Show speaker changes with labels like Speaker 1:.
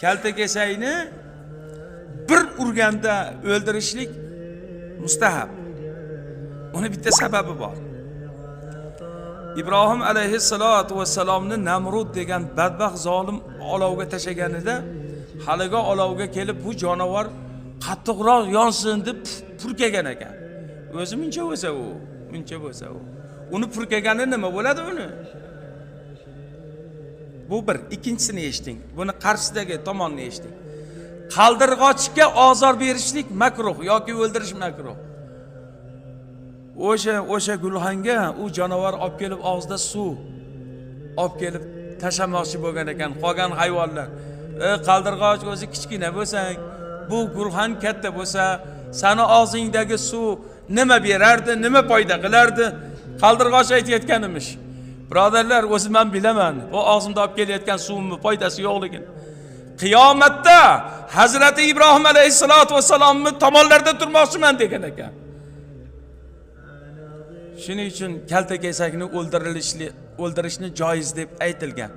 Speaker 1: kaltakesakni bir urganda o'ldirishlik mustahab. Uni bitta sababi bor. İbrahim alayhissalatu vassalomni Namrud degan badbaxt zolim olovga tashaganida, haliga olovga kelib bu jonivor qattiqroq yonsin deb purkagan ekan. O'zi muncha bo'lsa u. Uni purkagani nima bo'ladi uni? Bu bir, ikkinchisini eshiting. Buni qarshisidagi tomonni eshiting. Qaldirg'ochga ozor berishlik makruh yoki o'ldirish makruh. O'sha gulxanga u jonivor olib kelib og'zida suv olib kelib tashamoqchi bo'lgan ekan, qolgan hayvonlar. Qaldirg'och o'zi kichkina bo'lsang, bu gulxan katta bo'lsa, seni og'zingdagi suv nima berardi, nima foyda qilardi? Qaldirg'och aytayotgan emish. Birodarlar, o'zi men bilaman, bu og'zimda olib kelayotgan suvning foydasi yo'qligini. Qiyomatda Hazrati Ibrohim alayhissalatu vassalomni tomonlarda turmoqchiman degan ekan. Shuning uchun kaltakesakni o'ldirishni joiz deb aytilgan.